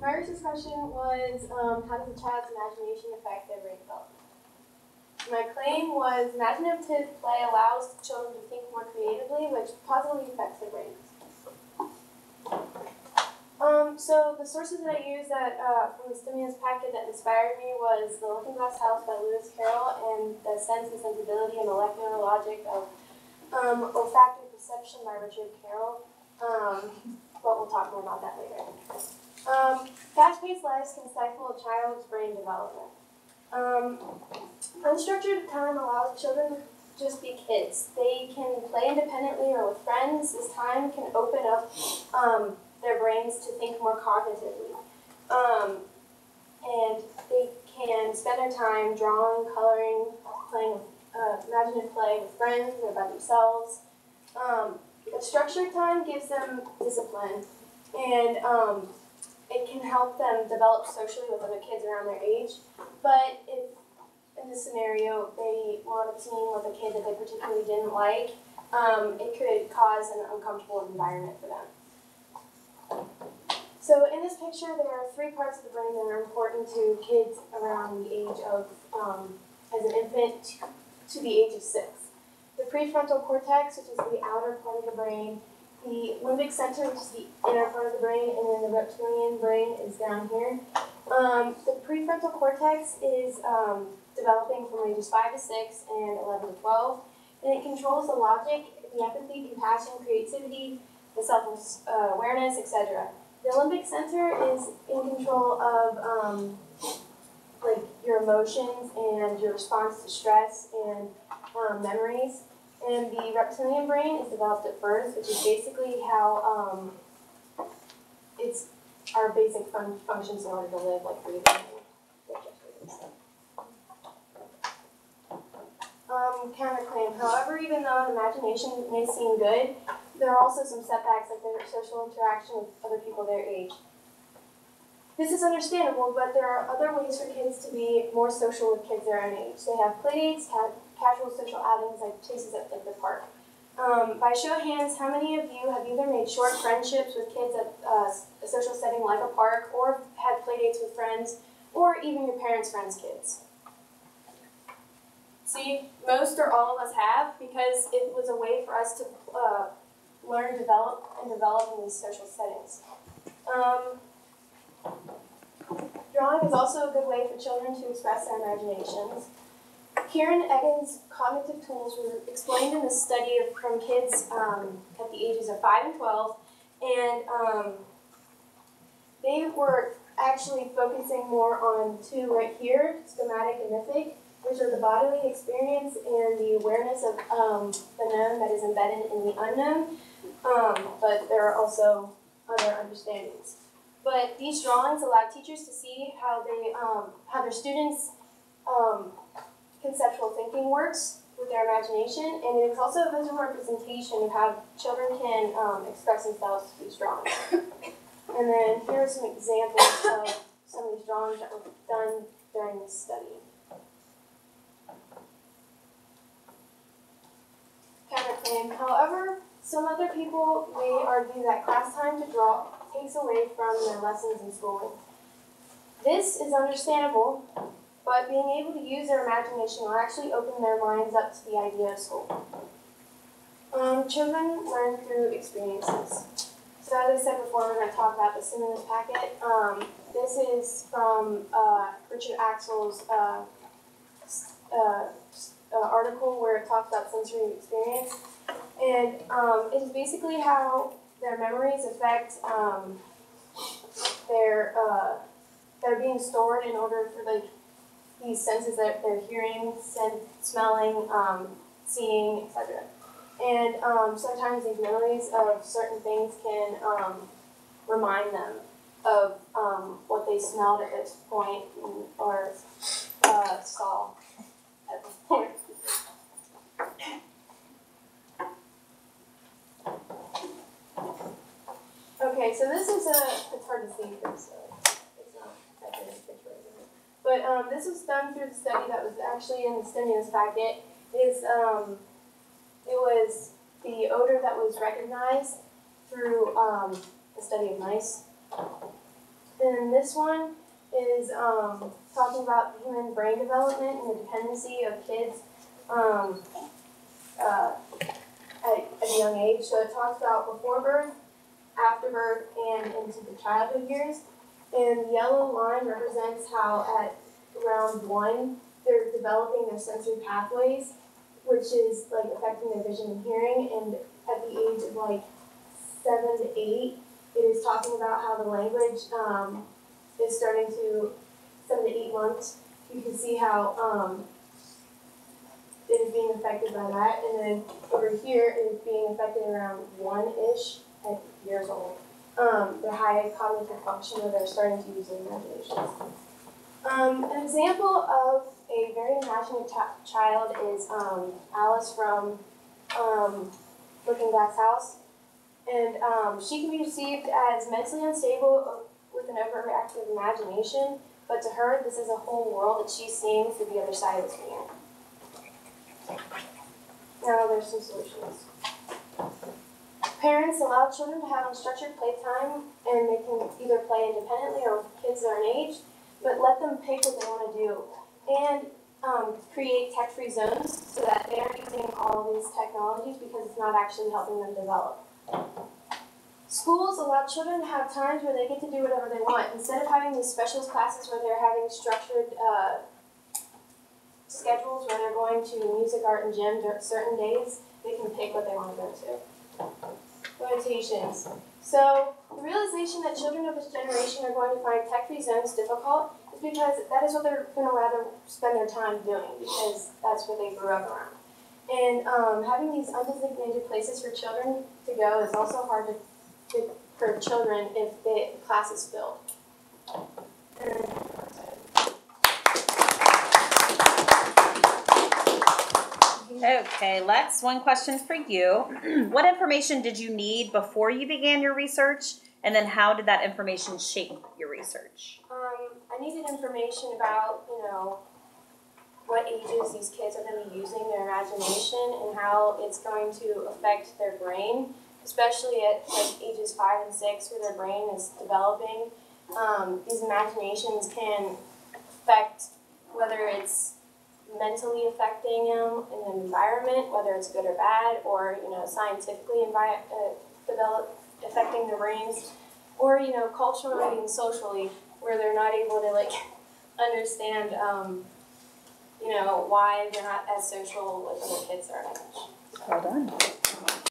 My research question was, how does a child's imagination affect their brain development? My claim was imaginative play allows children to think more creatively, which positively affects their brains. So the sources that I used from the stimulus packet that inspired me was The Looking Glass House by Lewis Carroll and The Sense and Sensibility and Molecular Logic of Olfactory Perception by Richard Carroll. But we'll talk more about that later. Fast-paced lives can stifle a child's brain development. Unstructured time allows children to just be kids. They can play independently or with friends. This time can open up their brains to think more cognitively. And they can spend their time drawing, coloring, playing imaginative play with friends or by themselves. But structured time gives them discipline, and it can help them develop socially with other kids around their age. But if in this scenario they wound up teaming with a kid that they particularly didn't like, it could cause an uncomfortable environment for them. So in this picture, there are 3 parts of the brain that are important to kids around the age of, as an infant, to the age of 6. The prefrontal cortex, which is the outer part of the brain, the limbic center, which is the inner part of the brain, and then the reptilian brain is down here. The prefrontal cortex is developing from ages 5 to 6 and 11 to 12, and it controls the logic, the empathy, compassion, creativity, the self-awareness, etc. The limbic center is in control of like your emotions and your response to stress and memories. And the reptilian brain is developed at birth, which is basically how it's our basic functions in order to live, like breathing and stuff. Counterclaim. However, even though imagination may seem good, there are also some setbacks, like their social interaction with other people their age. This is understandable, but there are other ways for kids to be more social with kids their own age. They have playdates, casual social outings like chases at the park. By show of hands, how many of you have either made short friendships with kids at a social setting like a park, or had playdates with friends, or even your parents' friends' kids? See, most or all of us have, because it was a way for us to learn, develop in these social settings. Drawing is also a good way for children to express their imaginations. Kieran Egan's cognitive tools were explained in this study from kids at the ages of 5 and 12, and they were actually focusing more on 2 right here, schematic and mythic, which are the bodily experience and the awareness of the known that is embedded in the unknown, but there are also other understandings. But these drawings allow teachers to see how their students' conceptual thinking works with their imagination, and it is also a visual representation of how children can express themselves through these drawings. And then here are some examples of some of these drawings that were done during this study. Counterclaim. However, some other people may argue that class time to draw takes away from their lessons in schooling. This is understandable, but being able to use their imagination will actually open their minds up to the idea of school. Children learn through experiences. So as I said before, we're going to talk about the stimulus packet. This is from Richard Axel's article where it talks about sensory experience. And it is basically how their memories affect they're being stored in order for like these senses that they're hearing, smelling, seeing, etc. And sometimes these memories of certain things can remind them of what they smelled at this point or saw at this point. Okay, so this is it's hard to see because it's not that good a picture, isn't it? But this was done through the study that was actually in the stimulus packet. It was the odor that was recognized through the study of mice. And this one is talking about human brain development and the dependency of kids at a young age. So it talks about before birth, after birth, and into the childhood years. And the yellow line represents how at around 1, they're developing their sensory pathways, which is like affecting their vision and hearing. And at the age of like 7 to 8, it is talking about how the language is starting to, 7 to 8 months, you can see how it is being affected by that. And then over here, it is being affected around 1-ish at years old. Their high cognitive function, where they're starting to use their imaginations. An example of a very imaginative child is Alice from Looking Glass House. And she can be perceived as mentally unstable with an overactive imagination, but to her, this is a whole world that she's seeing through the other side of the screen. Now there's some solutions. Parents allow children to have unstructured playtime, and they can either play independently or with kids their age, but let them pick what they want to do. And create tech-free zones so that they aren't using all of these technologies because it's not actually helping them develop. Schools allow children to have times where they get to do whatever they want. Instead of having these specialist classes where they're having structured schedules where they're going to music, art, and gym during certain days, they can pick what they want to go to. Limitations. So the realization that children of this generation are going to find tech-free zones difficult is because that is what they're going to rather spend their time doing, because that's what they grew up around. And having these undesignated places for children to go is also hard for children if the class is filled. Okay, Lex, one question for you. What information did you need before you began your research, and then how did that information shape your research? I needed information about, what ages these kids are going to be using their imagination and how it's going to affect their brain, especially at like ages 5 and 6 where their brain is developing. These imaginations can affect whether it's mentally affecting them in the environment, whether it's good or bad, or scientifically affecting their brains, or culturally and socially, where they're not able to understand why they're not as social with other kids their age. Well done.